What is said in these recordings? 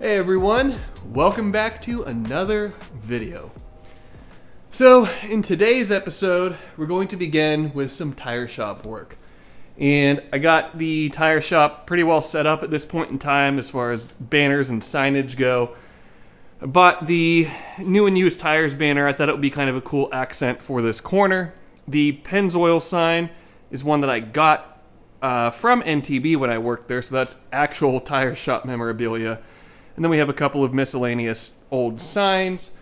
Hey everyone, welcome back to another video. So in today's episode, we're going to begin with some tire shop work. And I got the tire shop pretty well set up at this point in time as far as banners and signage go. I bought the new and used tires banner. I thought it would be kind of a cool accent for this corner. The Pennzoil sign is one that I got from NTB when I worked there, so that's actual tire shop memorabilia. And then we have a couple of miscellaneous old signs.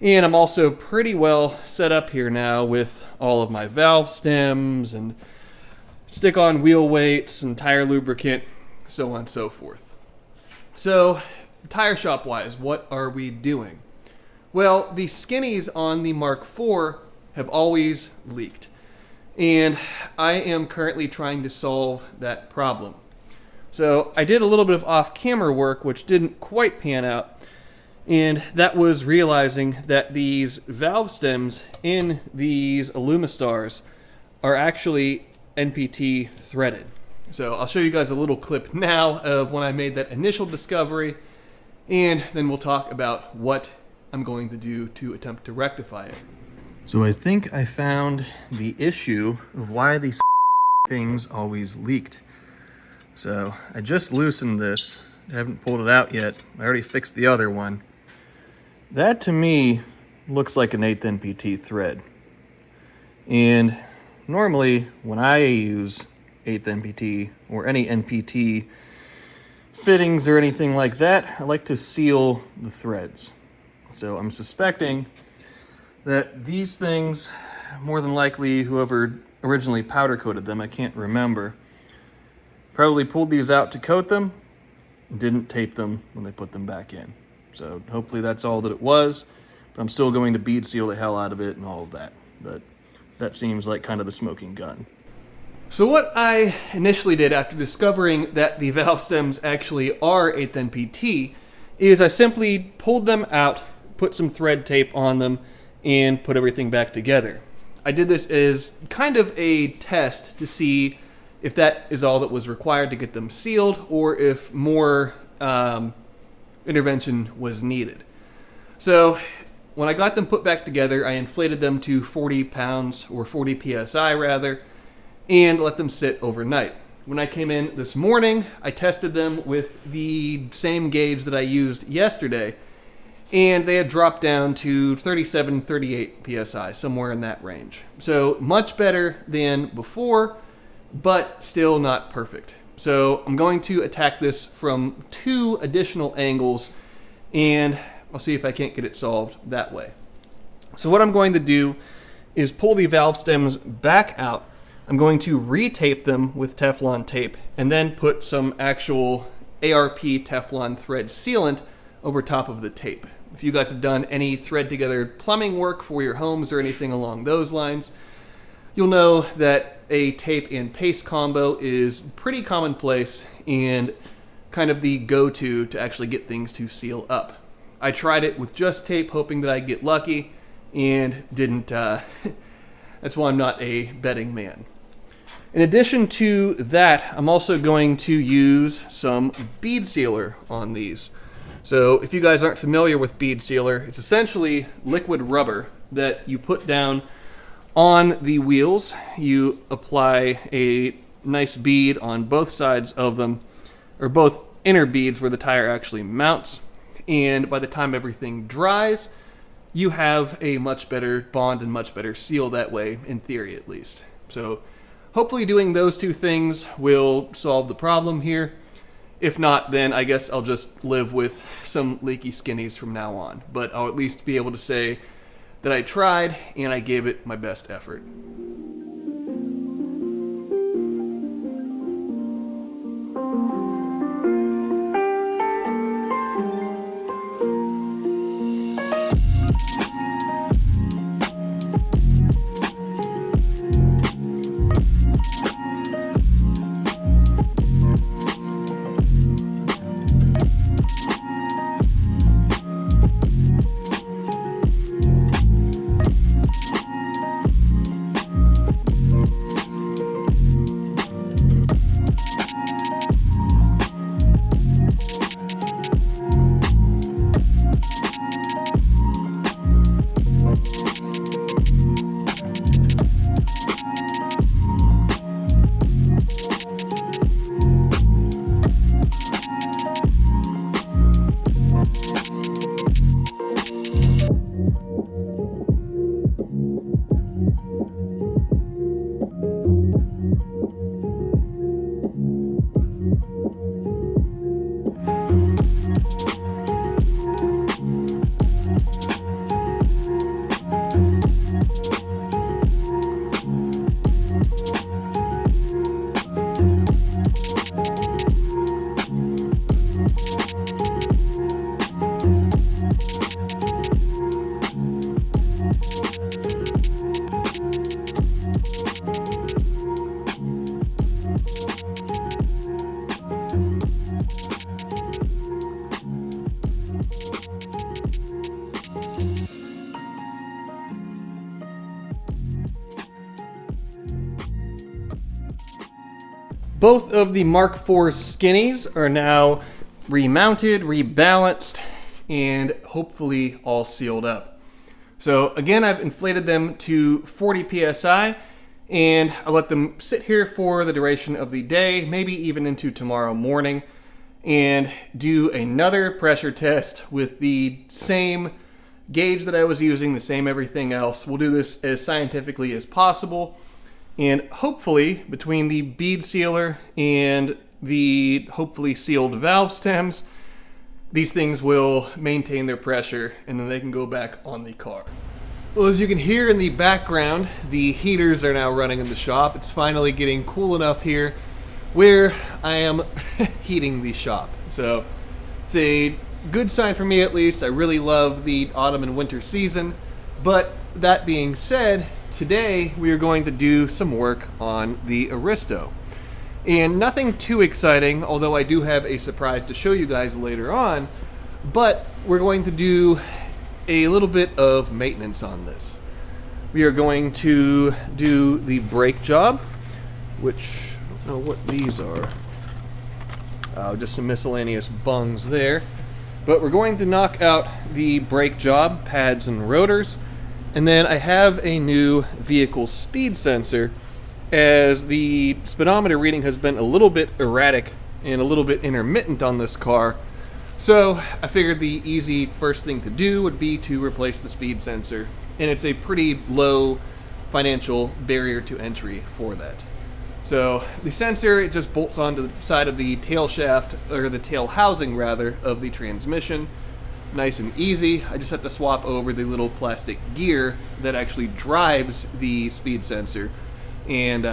And I'm also pretty well set up here now with all of my valve stems and stick-on wheel weights and tire lubricant, so on and so forth. So, tire shop-wise, what are we doing? Well, the skinnies on the Mark IV have always leaked. And I am currently trying to solve that problem. So I did a little bit of off-camera work, which didn't quite pan out, and that was realizing that these valve stems in these Alumistars are actually NPT threaded. So I'll show you guys a little clip now of when I made that initial discovery, and then we'll talk about what I'm going to do to attempt to rectify it. So I think I found the issue of why these things always leaked. So I just loosened this. I haven't pulled it out yet. I already fixed the other one. That to me looks like an 8th NPT thread. And normally when I use 8th NPT or any NPT fittings or anything like that, I like to seal the threads. So I'm suspecting that these things, more than likely whoever originally powder coated them, I can't remember, probably pulled these out to coat them and didn't tape them when they put them back in. So hopefully that's all that it was, but I'm still going to bead seal the hell out of it and all of that. But that seems like kind of the smoking gun. So what I initially did after discovering that the valve stems actually are 8th NPT is I simply pulled them out, put some thread tape on them, and put everything back together. I did this as kind of a test to see if that is all that was required to get them sealed or if more intervention was needed. So when I got them put back together, I inflated them to 40 pounds or 40 psi rather, and let them sit overnight. When I came in this morning, I tested them with the same gauge that I used yesterday, and they had dropped down to 37, 38 psi, somewhere in that range. So much better than before, but still not perfect. So I'm going to attack this from 2 additional angles, and I'll see if I can't get it solved that way. So what I'm going to do is pull the valve stems back out. I'm going to re-tape them with Teflon tape and then put some actual ARP Teflon thread sealant over top of the tape. If you guys have done any thread together plumbing work for your homes or anything along those lines, you'll know that a tape and paste combo is pretty commonplace and kind of the go-to to actually get things to seal up. I tried it with just tape, hoping that I'd get lucky, and didn't. That's why I'm not a betting man. In addition to that, I'm also going to use some bead sealer on these. So if you guys aren't familiar with bead sealer, it's essentially liquid rubber that you put down on the wheels. You apply a nice bead on both sides of them, or both inner beads where the tire actually mounts, and by the time everything dries, you have a much better bond and much better seal that way, in theory at least. So hopefully doing those 2 things will solve the problem here. If not, then I guess I'll just live with some leaky skinnies from now on, but I'll at least be able to say that I tried and I gave it my best effort. Both of the Mark IV skinnies are now remounted, rebalanced, and hopefully all sealed up. So again, I've inflated them to 40 psi, and I'll let them sit here for the duration of the day, maybe even into tomorrow morning, and do another pressure test with the same gauge that I was using, the same everything else. We'll do this as scientifically as possible, and hopefully between the bead sealer and the hopefully sealed valve stems, these things will maintain their pressure and then they can go back on the car. Well, as you can hear in the background, the heaters are now running in the shop. It's finally getting cool enough here where I am heating the shop. So it's a good sign for me, at least. I really love the autumn and winter season. But that being said, today we are going to do some work on the Aristo. And nothing too exciting, although I do have a surprise to show you guys later on. But we're going to do a little bit of maintenance on this. We are going to do the brake job, which I don't know what these are. Just some miscellaneous bungs there. But we're going to knock out the brake job, pads and rotors, and then I have a new vehicle speed sensor, as the speedometer reading has been a little bit erratic and a little bit intermittent on this car. So I figured the easy first thing to do would be to replace the speed sensor, and it's a pretty low financial barrier to entry for that. So the sensor, it just bolts onto the side of the tail shaft, or the tail housing rather, of the transmission. Nice and easy. I just have to swap over the little plastic gear that actually drives the speed sensor and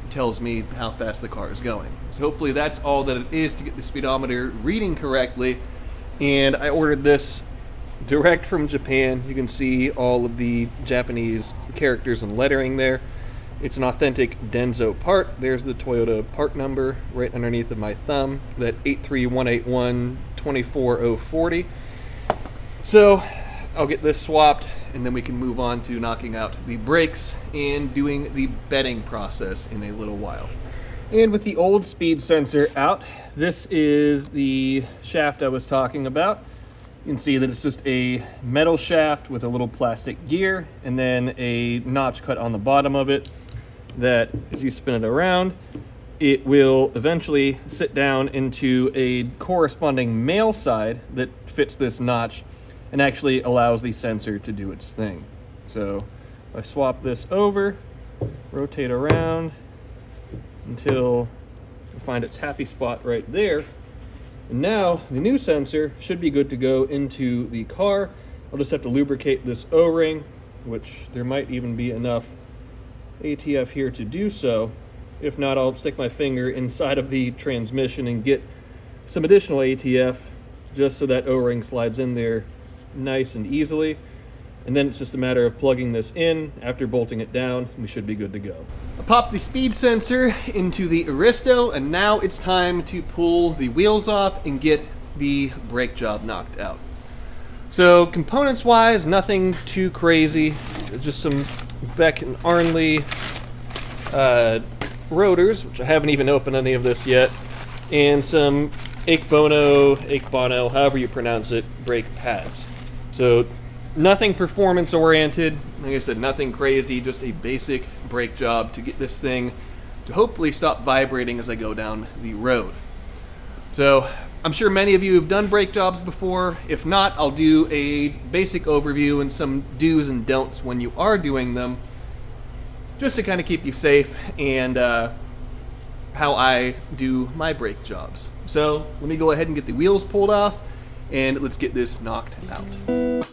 tells me how fast the car is going. So hopefully that's all that it is to get the speedometer reading correctly. And I ordered this direct from Japan. You can see all of the Japanese characters and lettering there. It's an authentic Denso part. There's the Toyota part number right underneath of my thumb, that 83181-24040. So I'll get this swapped, and then we can move on to knocking out the brakes and doing the bedding process in a little while. And with the old speed sensor out, this is the shaft I was talking about. You can see that it's just a metal shaft with a little plastic gear and then a notch cut on the bottom of it that, as you spin it around, it will eventually sit down into a corresponding male side that fits this notch and actually allows the sensor to do its thing. So I swap this over, rotate around until I find its happy spot right there. And now the new sensor should be good to go into the car. I'll just have to lubricate this O-ring, which there might even be enough ATF here to do so. If not, I'll stick my finger inside of the transmission and get some additional ATF just so that O-ring slides in there nice and easily. And then it's just a matter of plugging this in. After bolting it down, we should be good to go. I popped the speed sensor into the Aristo, and now it's time to pull the wheels off and get the brake job knocked out. So components wise, nothing too crazy. It's just some Beck and Arnley rotors, which I haven't even opened any of this yet, and some Akebono, however you pronounce it, brake pads. So nothing performance oriented, like I said, nothing crazy, just a basic brake job to get this thing to hopefully stop vibrating as I go down the road. So I'm sure many of you have done brake jobs before. If not, I'll do a basic overview and some do's and don'ts when you are doing them, just to kind of keep you safe, and how I do my brake jobs. So let me go ahead and get the wheels pulled off, and let's get this knocked out.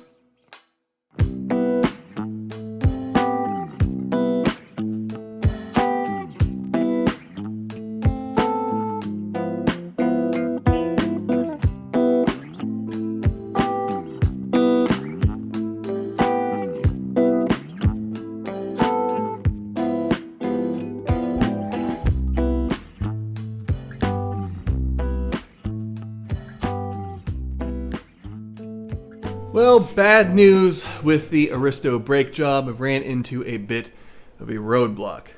Well, bad news with the Aristo brake job. I ran into a bit of a roadblock.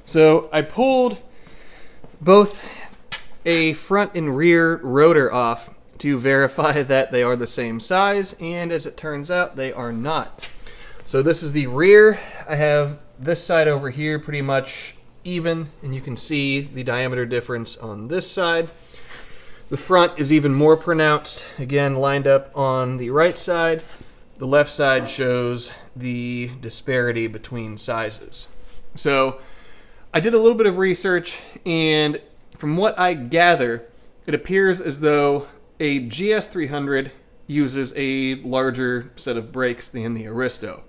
So I pulled both a front and rear rotor off to verify that they are the same size, and as it turns out, they are not. So this is the rear. I have this side over here pretty much even, and you can see the diameter difference on this side. The front is even more pronounced, again lined up on the right side. The left side shows the disparity between sizes. So I did a little bit of research, and from what I gather, it appears as though a GS300 uses a larger set of brakes than the Aristo.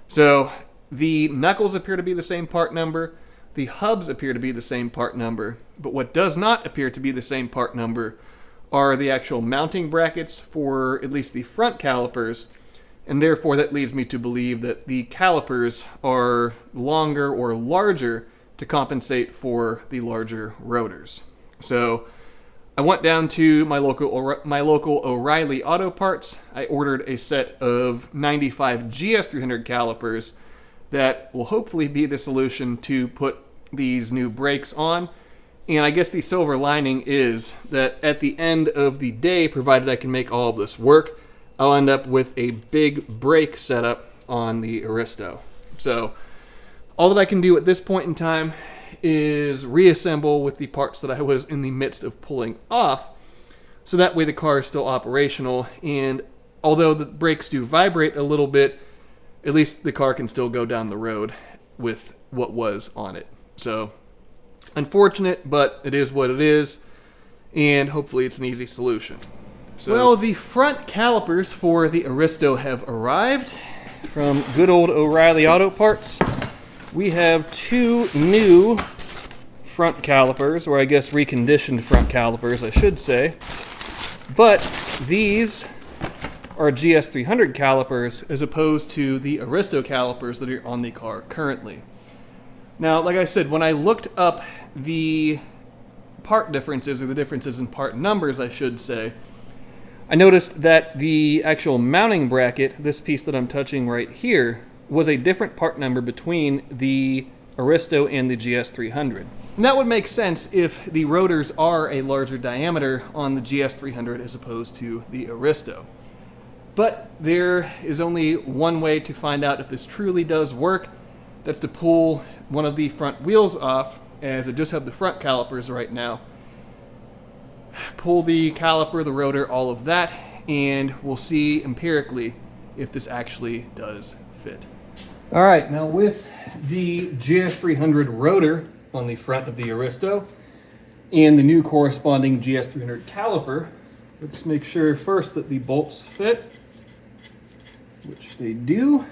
So the knuckles appear to be the same part number, the hubs appear to be the same part number, but what does not appear to be the same part number are the actual mounting brackets for at least the front calipers, and therefore that leads me to believe that the calipers are longer or larger to compensate for the larger rotors. So I went down to my local O'Reilly Auto Parts. I ordered a set of 95 GS300 calipers that will hopefully be the solution to put these new brakes on. And I guess the silver lining is that at the end of the day, provided I can make all of this work, I'll end up with a big brake setup on the Aristo. So all that I can do at this point in time is reassemble with the parts that I was in the midst of pulling off, so that way the car is still operational, and although the brakes do vibrate a little bit, at least the car can still go down the road with what was on it. So unfortunate, but it is what it is, and hopefully it's an easy solution. So, well, the front calipers for the Aristo have arrived from good old O'Reilly Auto Parts. We have two new front calipers, or I guess reconditioned front calipers, I should say. But these are GS300 calipers as opposed to the Aristo calipers that are on the car currently. Now, like I said, when I looked up the part differences, or the differences in part numbers, I should say, I noticed that the actual mounting bracket, this piece that I'm touching right here, was a different part number between the Aristo and the GS300. And that would make sense if the rotors are a larger diameter on the GS300 as opposed to the Aristo. But there is only one way to find out if this truly does work. That's to pull one of the front wheels off, as I just have the front calipers right now. Pull the caliper, the rotor, all of that, and we'll see empirically if this actually does fit. All right, now with the GS300 rotor on the front of the Aristo and the new corresponding GS300 caliper, let's make sure first that the bolts fit, which they do.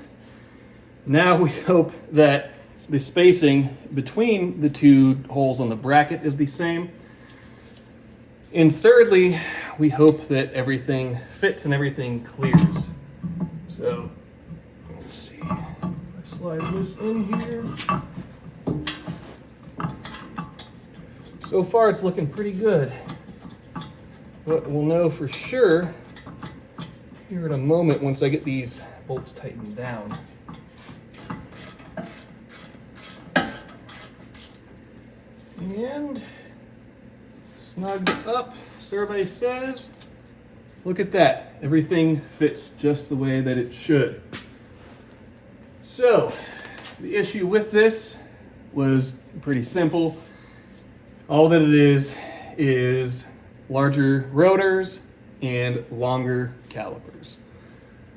Now we hope that the spacing between the two holes on the bracket is the same. And thirdly, we hope that everything fits and everything clears. So let's see. Slide this in here. So far it's looking pretty good, but we'll know for sure here in a moment once I get these bolts tightened down. And snugged up, survey says, look at that, everything fits just the way that it should. So, the issue with this was pretty simple. All that it is larger rotors and longer calipers.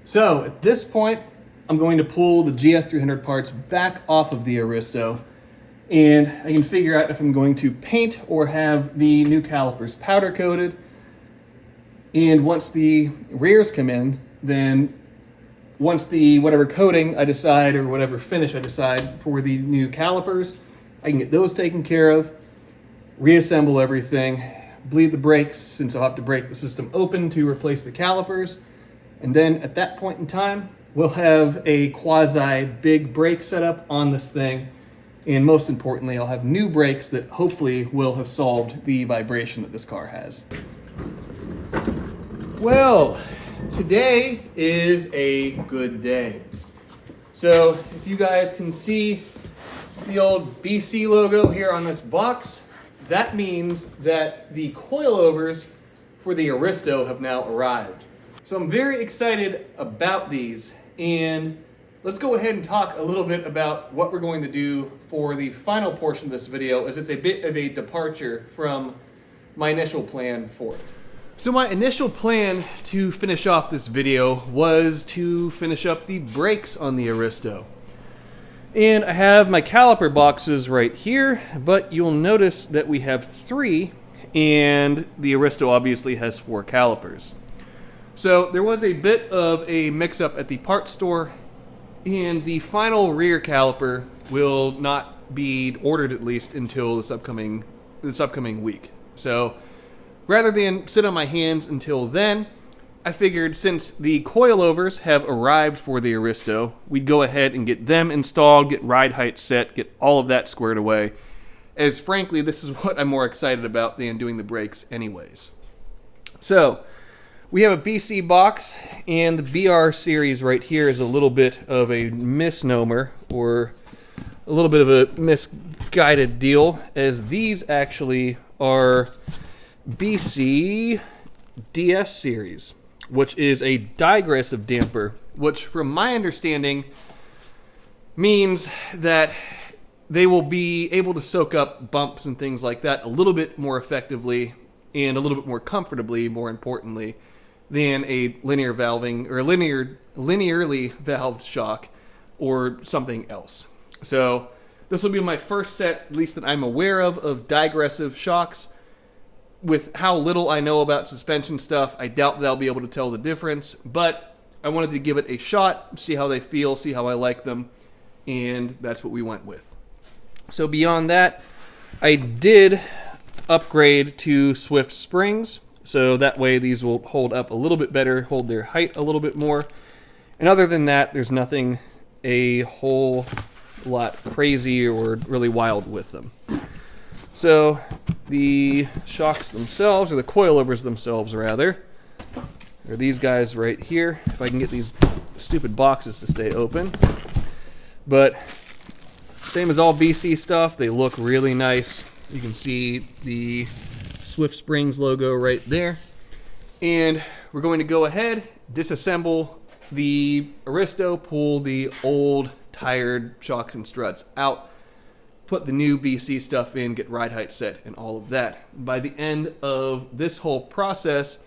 So, at this point, I'm going to pull the GS300 parts back off of the Aristo, and I can figure out if I'm going to paint or have the new calipers powder coated. And once the rears come in, then once the whatever coating I decide or whatever finish I decide for the new calipers, I can get those taken care of, reassemble everything, bleed the brakes since I'll have to break the system open to replace the calipers, and then at that point in time, we'll have a quasi big brake setup on this thing, and most importantly, I'll have new brakes that hopefully will have solved the vibration that this car has. Well, today is a good day. So if you guys can see the old BC logo here on this box, that means that the coilovers for the Aristo have now arrived. So I'm very excited about these, and let's go ahead and talk a little bit about what we're going to do for the final portion of this video, as it's a bit of a departure from my initial plan for it. So my initial plan to finish off this video was to finish up the brakes on the Aristo. And I have my caliper boxes right here, but you'll notice that we have 3, and the Aristo obviously has 4 calipers. So there was a bit of a mix-up at the parts store, and the final rear caliper will not be ordered, at least until this upcoming week. So rather than sit on my hands until then, I figured since the coilovers have arrived for the Aristo, we'd go ahead and get them installed, get ride height set, get all of that squared away, as frankly this is what I'm more excited about than doing the brakes anyways. So we have a BC box, and the BR series right here is a little bit of a misnomer, or a little bit of a misguided deal, as these actually are BC DS series, which is a digressive damper, which from my understanding means that they will be able to soak up bumps and things like that a little bit more effectively and a little bit more comfortably, more importantly, than a linear valving or linearly valved shock or something else. So this will be my first set, at least that I'm aware of digressive shocks. With how little I know about suspension stuff, I doubt that I'll be able to tell the difference, but I wanted to give it a shot, see how they feel, see how I like them, and that's what we went with. So beyond that, I did upgrade to Swift springs, so that way these will hold up a little bit better, hold their height a little bit more. And other than that, there's nothing a whole lot crazy or really wild with them. So the shocks themselves, or the coilovers themselves rather, are these guys right here. If I can get these stupid boxes to stay open. But same as all BC stuff, they look really nice. You can see the Swift Springs logo right there. And we're going to go ahead, disassemble the Aristo, pull the old tired shocks and struts out, put the new BC stuff in, get ride height set, and all of that. By the end of this whole process,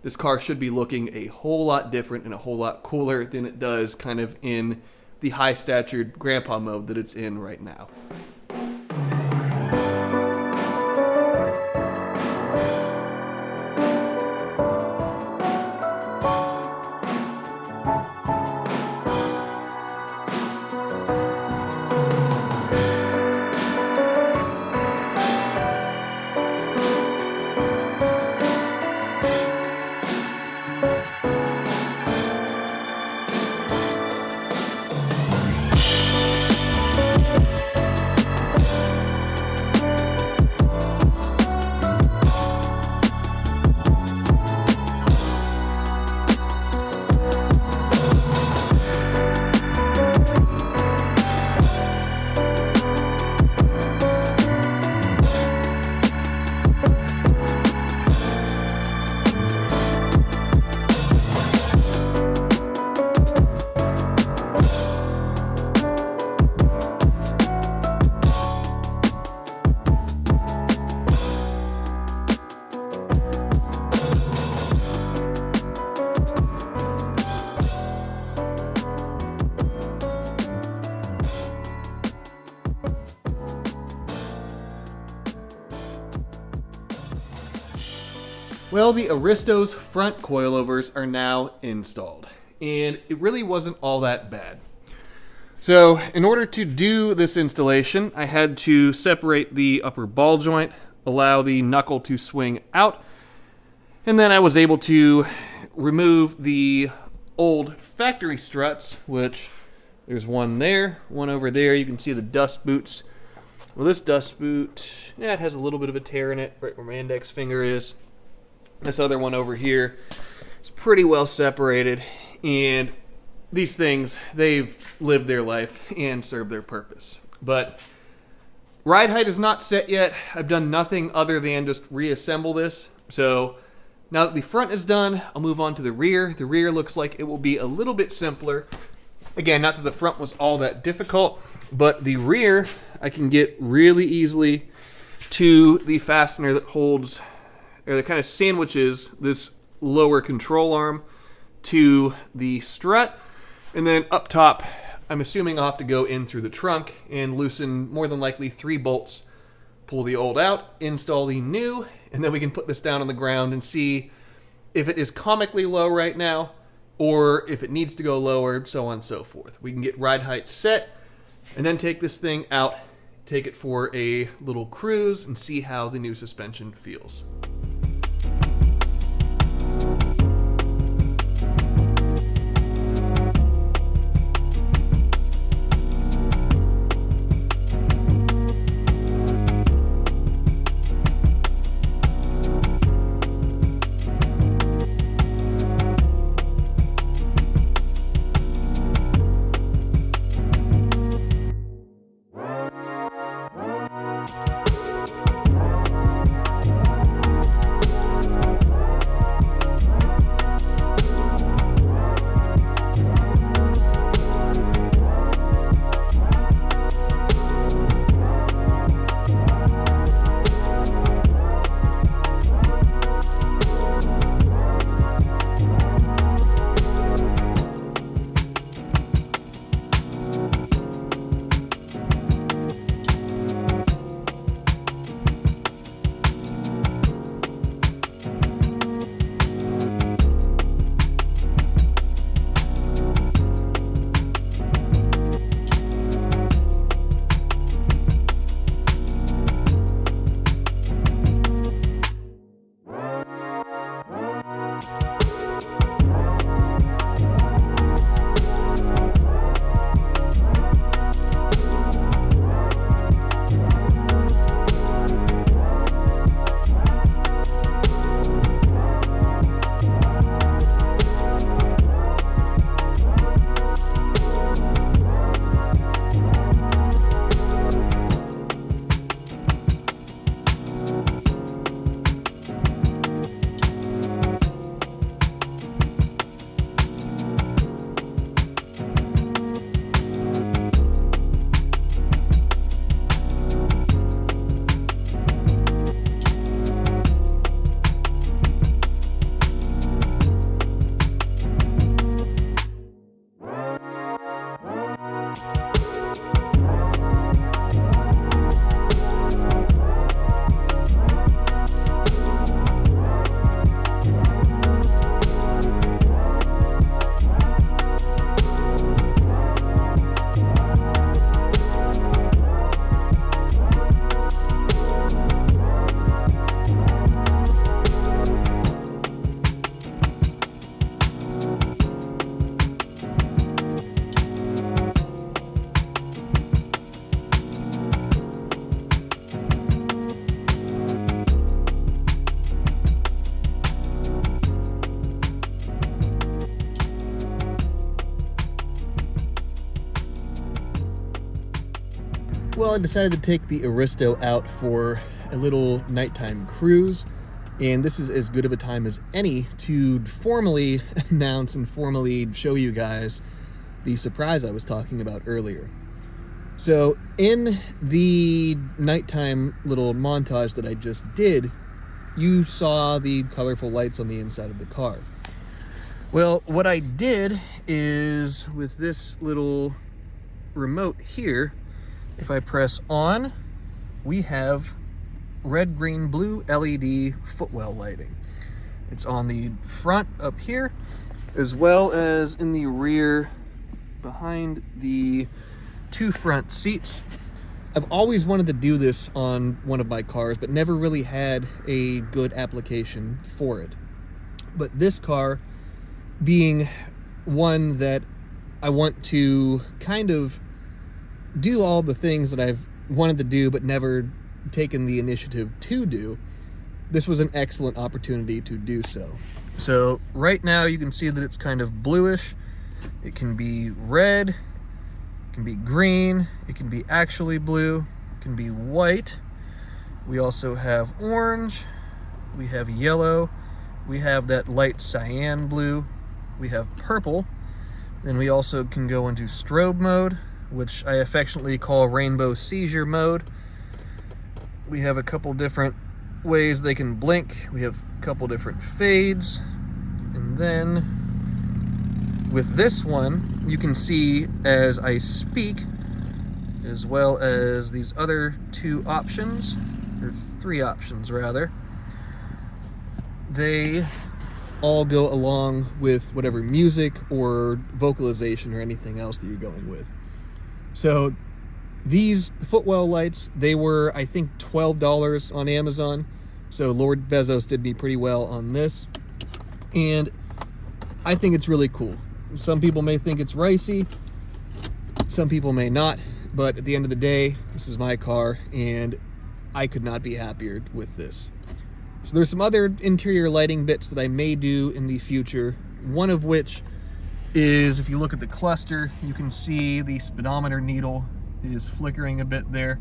this car should be looking a whole lot different and a whole lot cooler than it does kind of in the high-statured grandpa mode that it's in right now. Well, the Aristo's front coilovers are now installed, and it really wasn't all that bad. So, in order to do this installation, I had to separate the upper ball joint, allow the knuckle to swing out, and then I was able to remove the old factory struts, which there's one there, one over there. You can see the dust boots. Well, this dust boot, yeah, it has a little bit of a tear in it, right where my index finger is. This other one over here is pretty well separated, and these things, they've lived their life and served their purpose. But Ride height is not set yet. I've done nothing other than just reassemble this. So now that the front is done, I'll move on to the rear. The rear looks like it will be a little bit simpler. Again, not that the front was all that difficult, but the rear I can get really easily to the fastener that holds, or that kind of sandwiches this lower control arm to the strut. And then up top, I'm assuming I'll have to go in through the trunk and loosen more than likely 3 bolts, pull the old out, install the new, and then we can put this down on the ground and see if it is comically low right now or if it needs to go lower, so on and so forth. We can get ride height set and then take this thing out, take it for a little cruise and see how the new suspension feels. Well, I decided to take the Aristo out for a little nighttime cruise, and this is as good of a time as any to formally announce and formally show you guys the surprise I was talking about earlier. So in the nighttime little montage that I just did, you saw the colorful lights on the inside of the car. Well, what I did is with this little remote here, if I press on, we have red, green, blue LED footwell lighting. It's on the front up here, as well as in the rear behind the 2 front seats. I've always wanted to do this on one of my cars, but never really had a good application for it. But this car being one that I want to kind of do all the things that I've wanted to do but never taken the initiative to do, this was an excellent opportunity to do so. So right now you can see that it's kind of bluish. It can be red, it can be green, it can be actually blue. can be white. We also have orange. We have yellow. We have that light cyan blue. We have purple. Then we also can go into strobe mode, which I affectionately call rainbow seizure mode. We have a couple different ways they can blink. We have a couple different fades. And then with this one, you can see as I speak, as well as these other two options, or three options rather, they all go along with whatever music or vocalization or anything else that you're going with. So these footwell lights, they were, I think, $12 on Amazon. So Lord Bezos did me pretty well on this. And I think it's really cool. Some people may think it's ricey. Some people may not. But at the end of the day, this is my car, and I could not be happier with this. So there's some other interior lighting bits that I may do in the future. One of which is, if you look at the cluster, you can see the speedometer needle is flickering a bit there.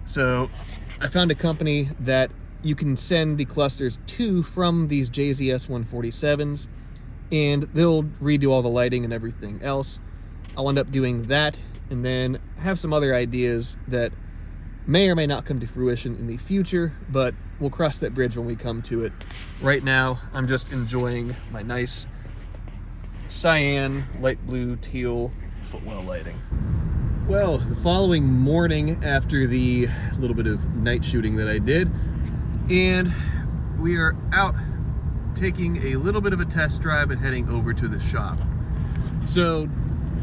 So I found a company that you can send the clusters to from these JZS 147s, and they'll redo all the lighting and everything else. I'll end up doing that, and then have some other ideas that may or may not come to fruition in the future, but we'll cross that bridge when we come to it. Right now, I'm just enjoying my nice cyan, light blue, teal footwell lighting. Well, the following morning after the little bit of night shooting that I did, and we are out taking a little bit of a test drive and heading over to the shop. So,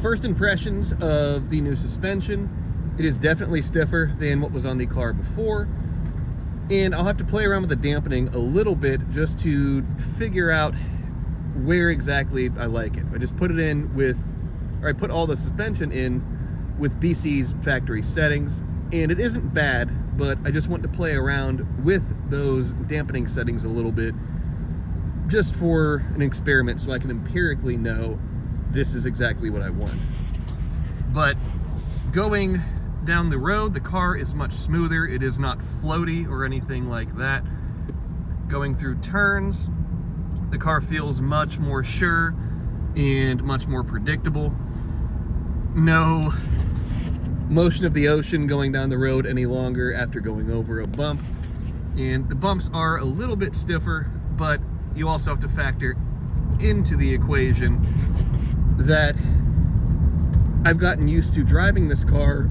first impressions of the new suspension, it is definitely stiffer than what was on the car before, and I'll have to play around with the dampening a little bit just to figure out where exactly I like it. I just put it in with, or I put all the suspension in with BC's factory settings, and it isn't bad, but I just want to play around with those dampening settings a little bit just for an experiment so I can empirically know this is exactly what I want. But going down the road, the car is much smoother. It is not floaty or anything like that. Going through turns, the car feels much more sure and much more predictable. No motion of the ocean going down the road any longer after going over a bump. And the bumps are a little bit stiffer, but you also have to factor into the equation that I've gotten used to driving this car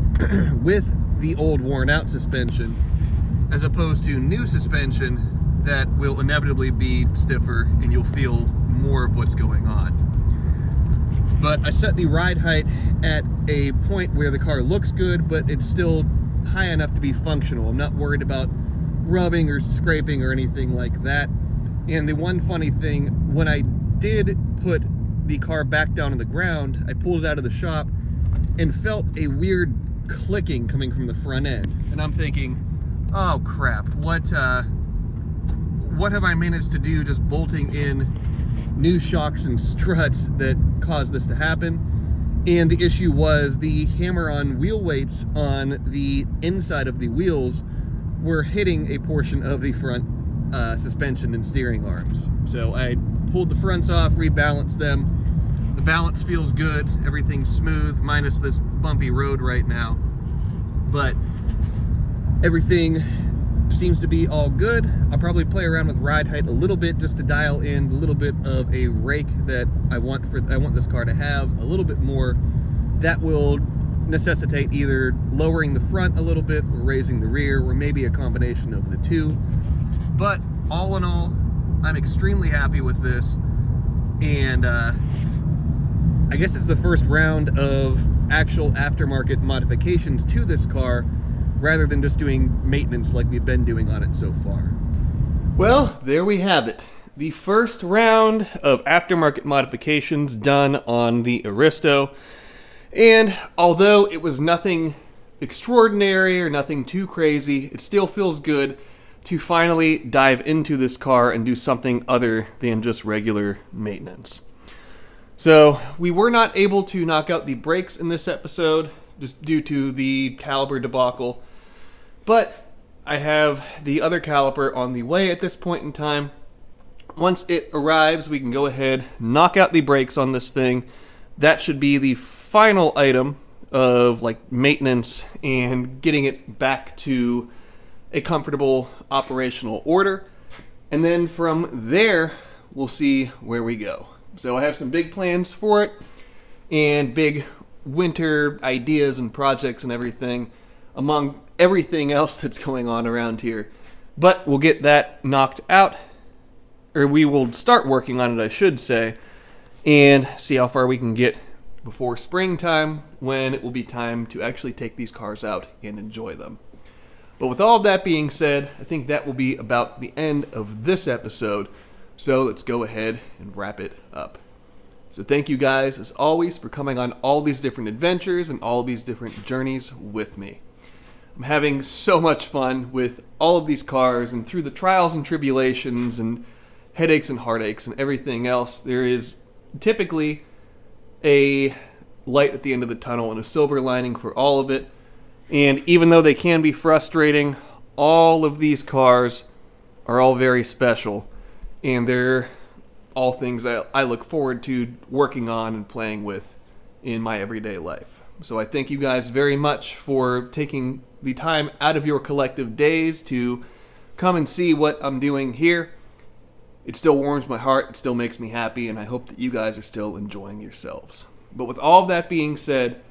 with the old worn out suspension as opposed to new suspension that will inevitably be stiffer and you'll feel more of what's going on. But I set the ride height at a point where the car looks good, but it's still high enough to be functional. I'm not worried about rubbing or scraping or anything like that. And the one funny thing, when I did put the car back down on the ground, I pulled it out of the shop and felt a weird clicking coming from the front end. And I'm thinking, oh crap, what have I managed to do just bolting in new shocks and struts that caused this to happen? And the issue was the hammer-on wheel weights on the inside of the wheels were hitting a portion of the front suspension and steering arms. So I pulled the fronts off, rebalanced them. The balance feels good, everything's smooth, minus this bumpy road right now. But everything seems to be all good. I'll probably play around with ride height a little bit just to dial in a little bit of a rake that I want this car to have, a little bit more. That will necessitate either lowering the front a little bit or raising the rear, or maybe a combination of the two. But all in all, I'm extremely happy with this, and I guess it's the first round of actual aftermarket modifications to this car rather than just doing maintenance like we've been doing on it so far. Well, there we have it. The first round of aftermarket modifications done on the Aristo. And although it was nothing extraordinary or nothing too crazy, it still feels good to finally dive into this car and do something other than just regular maintenance. So we were not able to knock out the brakes in this episode just due to the caliber debacle. But I have the other caliper on the way at this point in time. Once it arrives, we can go ahead, knock out the brakes on this thing. That should be the final item of like maintenance and getting it back to a comfortable operational order. And then from there, we'll see where we go. So I have some big plans for it and big winter ideas and projects and everything, among everything else that's going on around here. But we'll get that knocked out, or we will start working on it, I should say, and see how far we can get before springtime, when it will be time to actually take these cars out and enjoy them. But with all of that being said, I think that will be about the end of this episode. So let's go ahead and wrap it up. So thank you guys, as always, for coming on all these different adventures and all these different journeys with me. I'm having so much fun with all of these cars, and through the trials and tribulations and headaches and heartaches and everything else, there is typically a light at the end of the tunnel and a silver lining for all of it. And even though they can be frustrating, all of these cars are all very special, and they're all things that I look forward to working on and playing with in my everyday life. So I thank you guys very much for taking the time out of your collective days to come and see what I'm doing here. It still warms my heart, it still makes me happy, and I hope that you guys are still enjoying yourselves. But with all of that being said,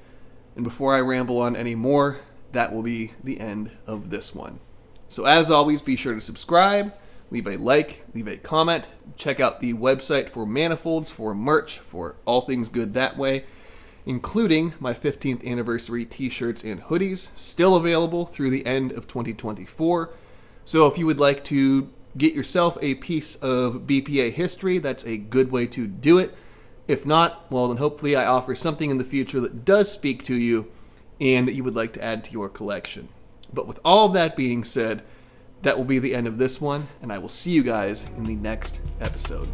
and before I ramble on any more, that will be the end of this one. So as always, be sure to subscribe, leave a like, leave a comment, check out the website for manifolds, for merch, for all things good that way, including my 15th anniversary t-shirts and hoodies, still available through the end of 2024. So if you would like to get yourself a piece of BPA history, that's a good way to do it. If not, well then hopefully I offer something in the future that does speak to you and that you would like to add to your collection. But with all of that being said, that will be the end of this one, and I will see you guys in the next episode.